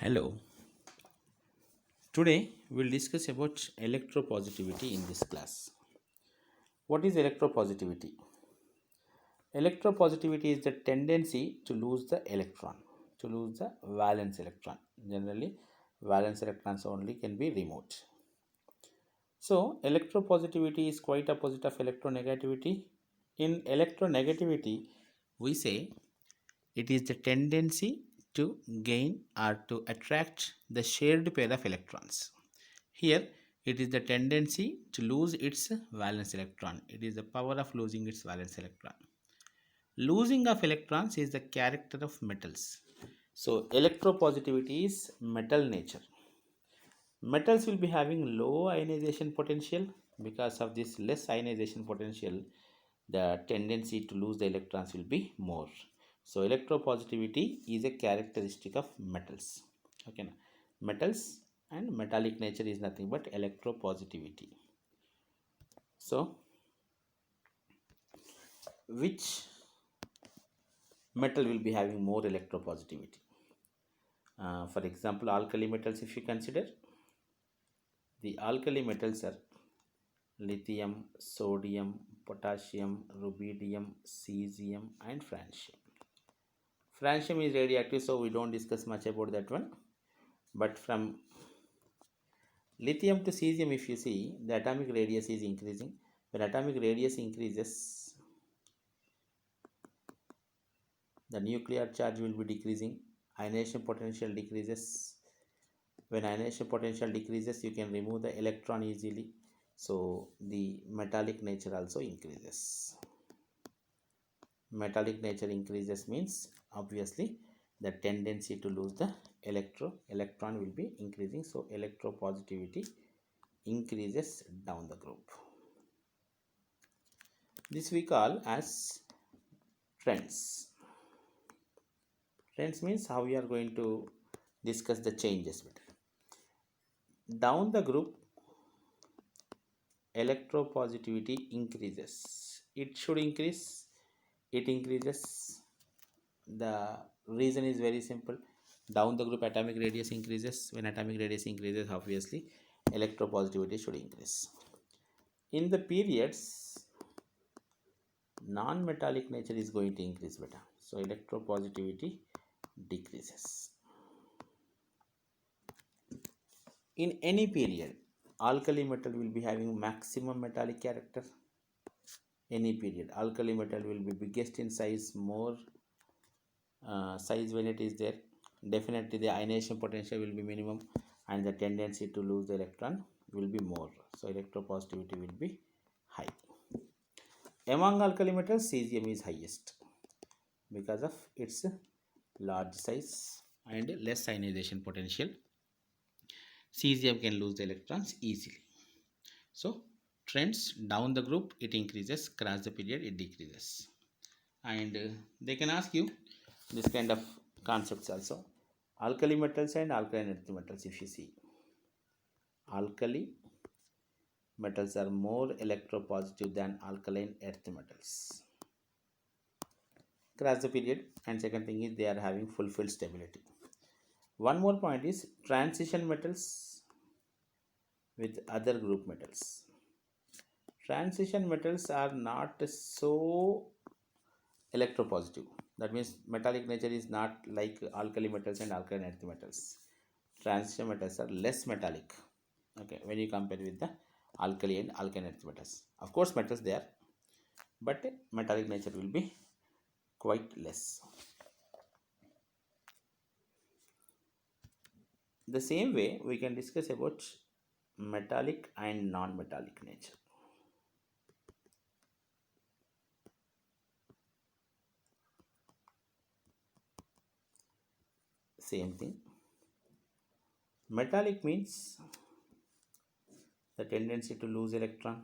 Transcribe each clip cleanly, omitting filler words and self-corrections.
Hello. Today we'll discuss about electropositivity in this class. What is electropositivity? Electropositivity is the tendency to lose the electron, to lose the valence electron. Generally, valence electrons only can be removed. So, electropositivity is quite opposite of electronegativity. In electronegativity, we say it is the tendency to gain or to attract the shared pair of electrons. Here, it is the tendency to lose its valence electron. It is the power of losing its valence electron. Losing of electrons is the character of metals. So, electropositivity is metal nature. Metals will be having low ionization potential. Because of this less ionization potential, the tendency to lose the electrons will be more. So, electropositivity is a characteristic of metals. Okay, now, metals and metallic nature is nothing but electropositivity. So, which metal will be having more electropositivity? For example, alkali metals, if you consider, the alkali metals are lithium, sodium, potassium, rubidium, cesium, and francium. Francium is radioactive, so we don't discuss much about that one. But from lithium to cesium, if you see, the atomic radius is increasing. When atomic radius increases, the nuclear charge will be decreasing. Ionization potential decreases. When ionization potential decreases, you can remove the electron easily. So the metallic nature also increases. Metallic nature increases means obviously the tendency to lose the electron will be increasing. So electropositivity increases down the group. This we call as trends. Trends means how we are going to discuss the changes. Down the group, electropositivity increases. It should increase. It increases. The reason is very simple. Down the group, atomic radius increases. When atomic radius increases, obviously electropositivity should increase. In the periods, non-metallic nature is going to increase beta. So electropositivity decreases. In any period, alkali metal will be having maximum metallic character. Any period, alkali metal will be biggest in size, more size when it is there. Definitely the ionization potential will be minimum and the tendency to lose the electron will be more. So electropositivity will be high. Among alkali metals, cesium is highest because of its large size and less ionization potential. Cesium can lose the electrons easily. So trends down the group, it increases, across the period it decreases. And they can ask you this kind of concepts also. Alkali metals and alkaline earth metals, if you see, alkali metals are more electropositive than alkaline earth metals across the period. And second thing is they are having fulfilled stability. One more point is transition metals with other group metals. Transition metals are not so electropositive. That means metallic nature is not like alkali metals and alkaline earth metals. Transition metals are less metallic, okay, when you compare with the alkali and alkaline earth metals. Of course, metals there, but metallic nature will be quite less. The same way we can discuss about metallic and non-metallic nature. Same thing. Metallic means the tendency to lose electron.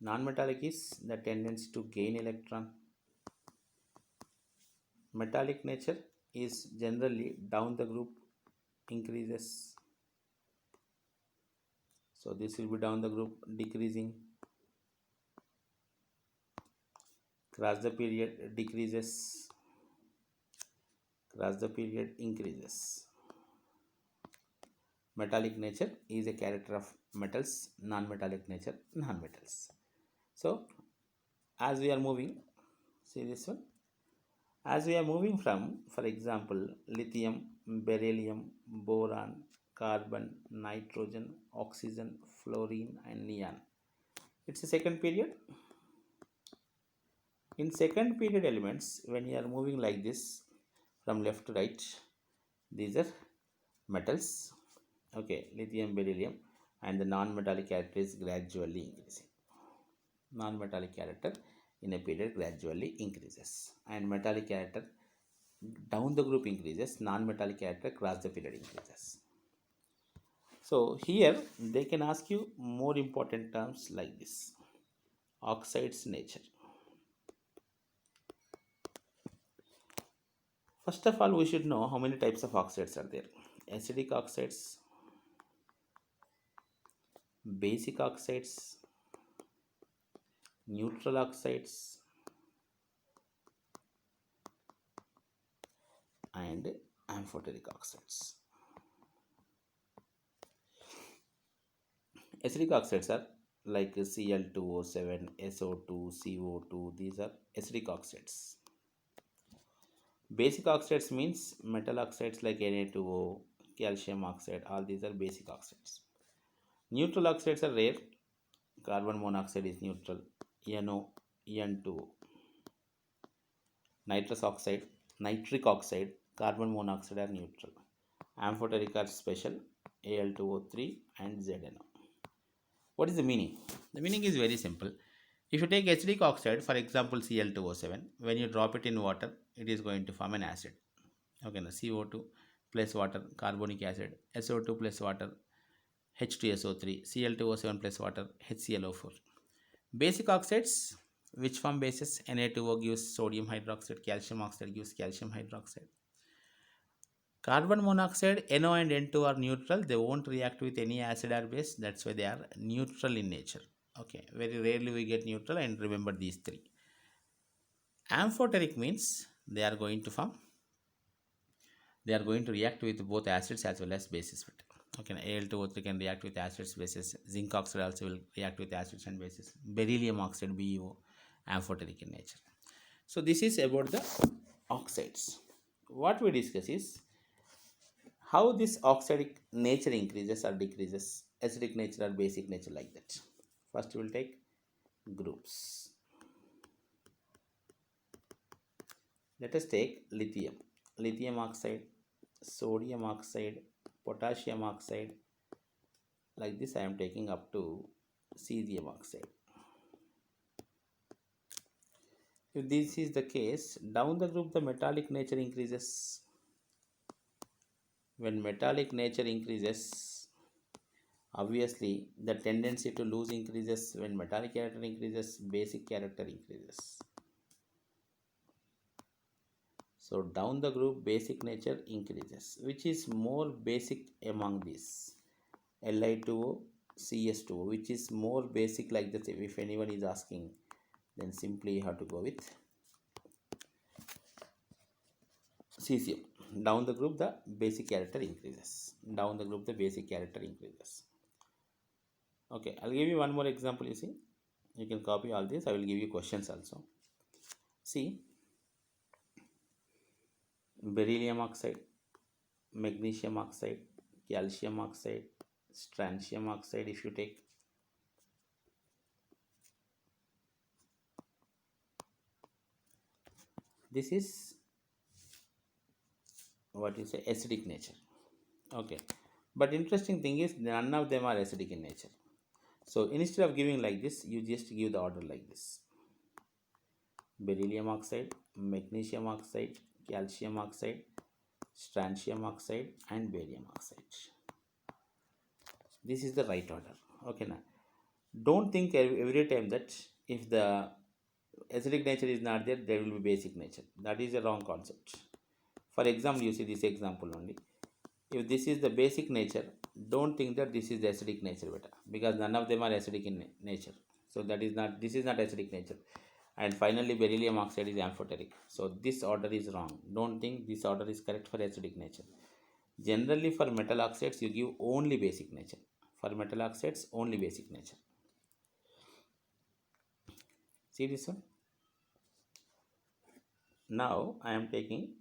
Non-metallic is the tendency to gain electron. Metallic nature is generally down the group increases. So this will be down the group decreasing. Across the period decreases. across the period increases. Metallic nature is a character of metals, non-metallic nature non-metals. So as we are moving, see this one, as we are moving from, for example, lithium, beryllium, boron, carbon, nitrogen, oxygen, fluorine and neon. It's a second period. In second period elements, when you are moving like this from left to right, these are metals, okay, lithium, beryllium, and the non-metallic character is gradually increasing. Non-metallic character in a period gradually increases, and metallic character down the group increases, non-metallic character across the period increases. So here they can ask you more important terms like this: oxides nature. First of all, we should know how many types of oxides are there. Acidic oxides, basic oxides, neutral oxides, and amphoteric oxides. Acidic oxides are like Cl2O7, SO2, CO2. These are acidic oxides. Basic oxides means metal oxides like Na2O, calcium oxide. All these are basic oxides. Neutral oxides are rare. Carbon monoxide is neutral. NO, N2O. Nitric oxide, carbon monoxide are neutral. Amphoteric are special, Al2O3 and ZNO. What is the meaning? The meaning is very simple. If you take acidic oxide, for example Cl2O7, when you drop it in water, it is going to form an acid. Okay, now CO2 plus water, carbonic acid, SO2 plus water, H2SO3, Cl2O7 plus water, HClO4. Basic oxides, which form bases, Na2O gives sodium hydroxide, calcium oxide gives calcium hydroxide. Carbon monoxide, NO and N2 are neutral. They won't react with any acid or base. That's why they are neutral in nature. Okay, very rarely we get neutral, and remember these three. Amphoteric means they are going to react with both acids as well as bases. Okay, Al2O3 can react with acids, bases. Zinc oxide also will react with acids and bases. Beryllium oxide, BeO, amphoteric in nature. So this is about the oxides. What we discuss is how this oxidic nature increases or decreases, acidic nature or basic nature, like that. First we will take groups. Let us take lithium. Lithium oxide, sodium oxide, potassium oxide. Like this I am taking up to cesium oxide. If this is the case, down the group the metallic nature increases. When metallic nature increases, obviously the tendency to lose increases. When metallic character increases, basic character increases. So down the group basic nature increases. Which is more basic among these? Li2O, CS2O. Which is more basic, like this? If anyone is asking, then simply you have to go with cesium. Down the group the basic character increases. Down the group the basic character increases. Okay, I'll give you one more example. You see, you can copy all this. I will give you questions also. See, beryllium oxide, magnesium oxide, calcium oxide, strontium oxide. If you take, this is what you say, acidic nature. Okay, but interesting thing is none of them are acidic in nature. So instead of giving like this, you just give the order like this: beryllium oxide, magnesium oxide, calcium oxide, strontium oxide and barium oxide. This is the right order. Okay, now don't think every time that if the acidic nature is not there, there will be basic nature. That is a wrong concept. For example, you see this example only. If this is the basic nature, don't think that this is the acidic nature, beta, because none of them are acidic in nature. So that is not, this is not acidic nature. and finally beryllium oxide is amphoteric. So this order is wrong. Don't think this order is correct for acidic nature. Generally for metal oxides you give only basic nature. For metal oxides only basic nature. See this one. Now I am taking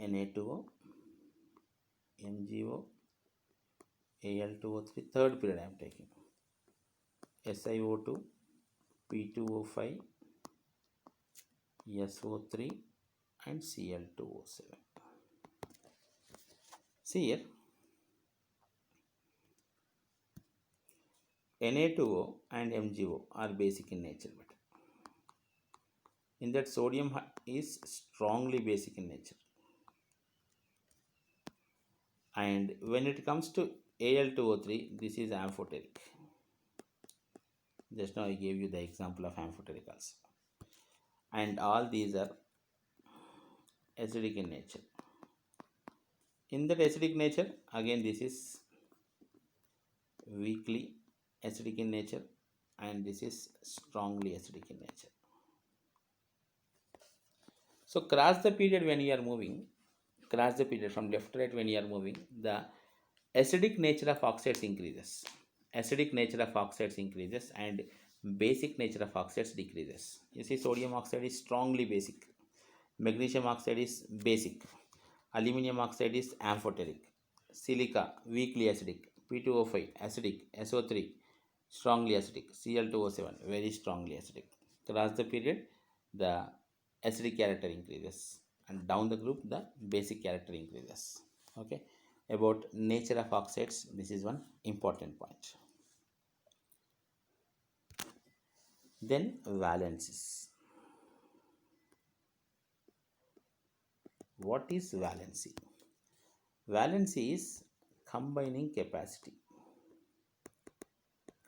Na2O, MgO, Al2O3, third period I am taking SiO2, P2O5, SO3 and Cl2O7. See here, Na2O and MgO are basic in nature, but in that sodium is strongly basic in nature. And when it comes to Al2O3, this is amphoteric. Just now I gave you the example of amphoteric also. And all these are acidic in nature. In that acidic nature, again this is weakly acidic in nature and this is strongly acidic in nature. So cross the period when you are moving, cross the period from left to right when you are moving, the acidic nature of oxides increases. Acidic nature of oxides increases and basic nature of oxides decreases. You see sodium oxide is strongly basic. Magnesium oxide is basic. Aluminium oxide is amphoteric. Silica weakly acidic. P2O5 acidic. SO3 strongly acidic. Cl2O7 very strongly acidic. Across the period the acidic character increases and down the group the basic character increases. Okay, about nature of oxides, this is one important point. Then valencies. What is valency? Valency is combining capacity.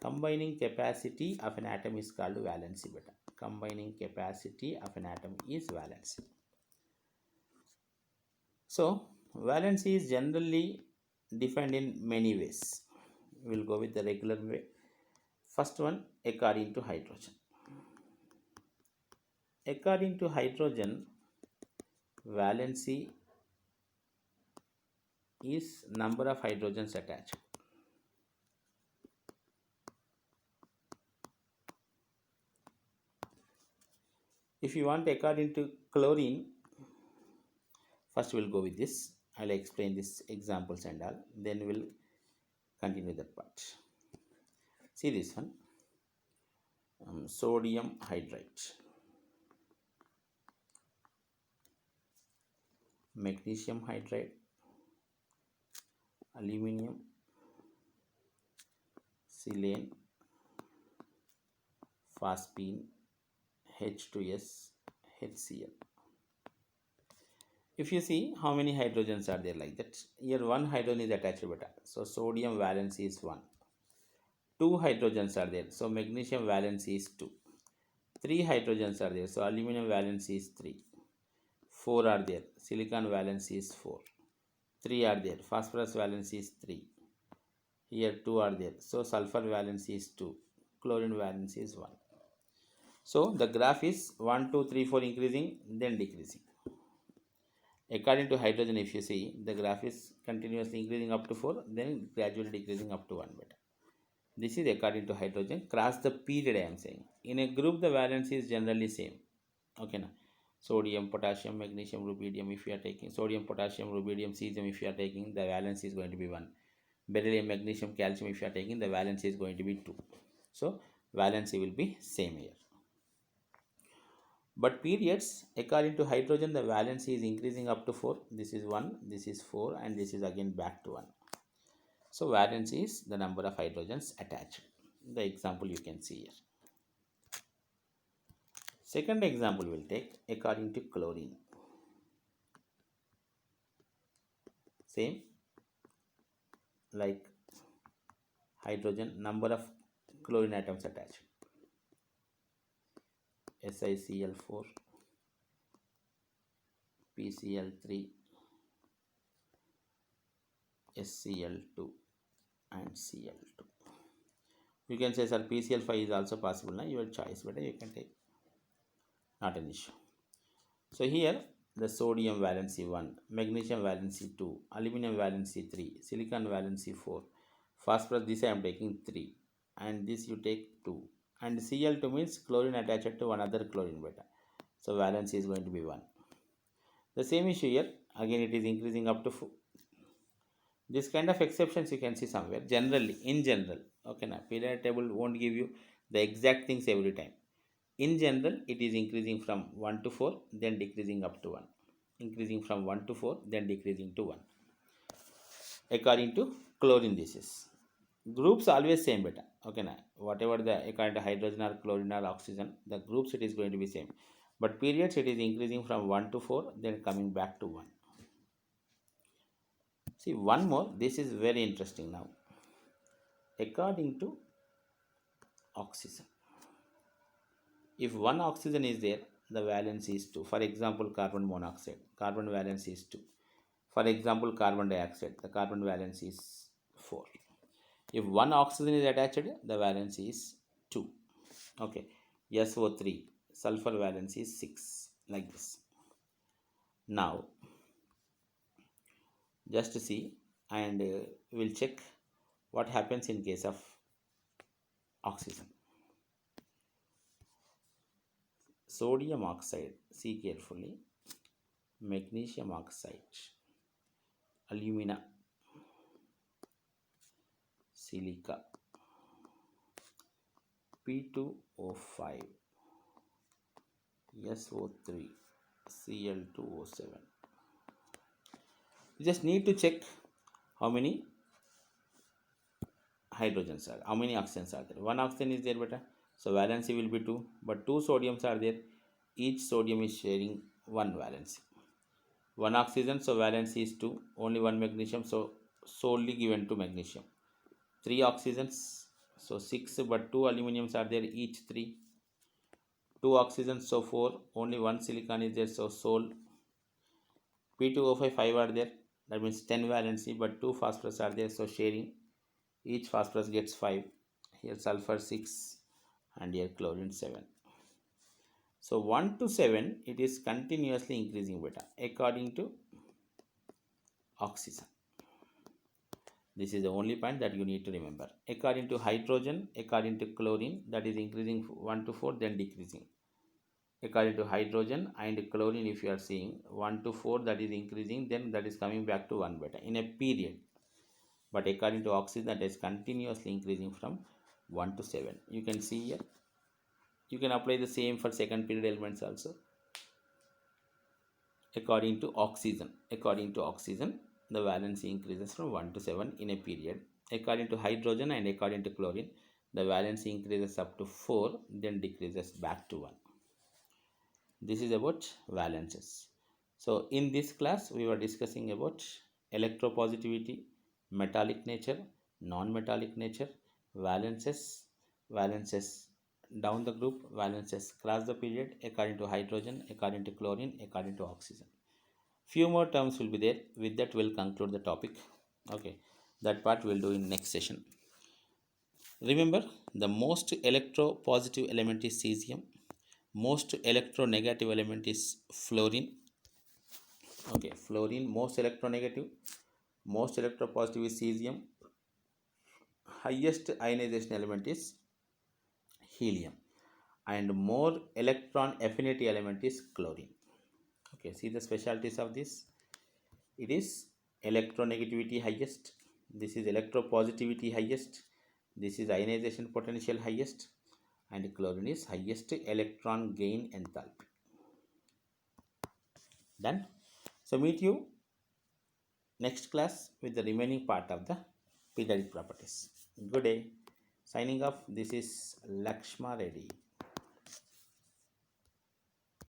Combining capacity of an atom is called valency beta. Combining capacity of an atom is valency. So valency is generally defined in many ways. We will go with the regular way. First one, according to hydrogen. According to hydrogen, valency is number of hydrogens attached. If you want according to chlorine, first we'll go with this. I'll explain this examples and all. Then we'll continue that part. See this one. Sodium hydride, magnesium hydride, aluminium, silane, phosphine, H2S, HCl. If you see how many hydrogens are there like that, here one hydrogen is attached beta. So sodium valency is 1. 2 hydrogens are there. So magnesium valency is 2. 3 hydrogens are there. So aluminum valency is 3. 4 are there. Silicon valency is 4. 3 are there. Phosphorus valency is 3. Here 2 are there. So sulfur valency is 2. Chlorine valency is 1. So the graph is 1, 2, 3, 4 increasing, then decreasing. According to hydrogen, if you see, the graph is continuously increasing up to 4, then gradually decreasing up to 1 beta. This is according to hydrogen. Cross the period I am saying. In a group, the valency is generally same. Okay, now sodium, potassium, magnesium, rubidium. If you are taking sodium, potassium, rubidium, cesium, if you are taking, the valency is going to be 1. Beryllium, magnesium, calcium, if you are taking, the valency is going to be 2. So valency will be same here. But periods, according to hydrogen, the valency is increasing up to 4. This is 1, this is 4, and this is again back to 1. So valency is the number of hydrogens attached. The example you can see here. Second example we'll take according to chlorine. Same like hydrogen, number of chlorine atoms attached. SiCl4, PCl3, SCl2 and Cl2. You can say, sir, PCl5 is also possible. Now your choice, but you can take, not an issue. So here the sodium valency 1, magnesium valency 2, aluminum valency 3, silicon valency 4, phosphorus, this I am taking 3, and this you take 2, and Cl2 means chlorine attached to one other chlorine beta, so valency is going to be 1. The same issue here, again it is increasing up to 4. This kind of exceptions you can see somewhere. Generally, in general, okay, now periodic table won't give you the exact things every time. In general, it is increasing from 1 to 4, then decreasing up to 1. Increasing from 1 to 4, then decreasing to 1. According to chlorine, this is. Groups always same beta. Okay, now whatever the according to hydrogen or chlorine or oxygen, the groups it is going to be same. But periods it is increasing from 1 to 4, then coming back to 1. See, one more. This is very interesting now. According to oxygen, if one oxygen is there, the valence is 2. For example, carbon monoxide, carbon valence is 2. For example, carbon dioxide, the carbon valence is 4. If one oxygen is attached, the valence is 2. Okay, SO3, sulfur valence is 6, like this. Now just see, and we'll check what happens in case of oxygen. Sodium oxide, see carefully, magnesium oxide, alumina, silica, P2O5, SO3, Cl2O7. You just need to check how many hydrogens are, how many oxygens are there. One oxygen is there, beta, so valency will be 2, but 2 sodiums are there. Each sodium is sharing 1 valency. One oxygen, so valency is 2. Only one magnesium, so solely given to magnesium. 3 oxygens, so 6, but 2 aluminiums are there, each 3. 2 oxygens, so 4. Only one silicon is there, so sol. P2O5 5 are there, that means 10 valency, but 2 phosphorus are there, so sharing. Each phosphorus gets 5. Here sulfur 6, and here chlorine 7. So 1 to 7, it is continuously increasing beta according to oxygen. This is the only point that you need to remember. According to hydrogen, according to chlorine, that is increasing 1 to 4, then decreasing. According to hydrogen and chlorine, if you are seeing 1 to 4, that is increasing, then that is coming back to 1 beta in a period. But according to oxygen, that is continuously increasing from 1 to 7. You can see here. You can apply the same for second period elements also. According to oxygen, the valency increases from 1 to 7 in a period. According to hydrogen and according to chlorine, the valency increases up to 4, then decreases back to 1. This is about valences. So in this class, we were discussing about electropositivity, metallic nature, non-metallic nature, valences down the group, valences cross the period, according to hydrogen, according to chlorine, according to oxygen. Few more terms will be there. With that, we'll conclude the topic. Okay, that part we'll do in next session. Remember, the most electropositive element is cesium, most electronegative element is fluorine. Okay, fluorine most electronegative, most electropositive is cesium, highest ionization element is helium, and more electron affinity element is chlorine. Okay, see the specialties of this. It is electronegativity highest, this is electropositivity highest, this is ionization potential highest, and chlorine is highest electron gain enthalpy. Done. So meet you next class with the remaining part of the periodic properties. Good day. Signing off. This is Lakshma Reddy.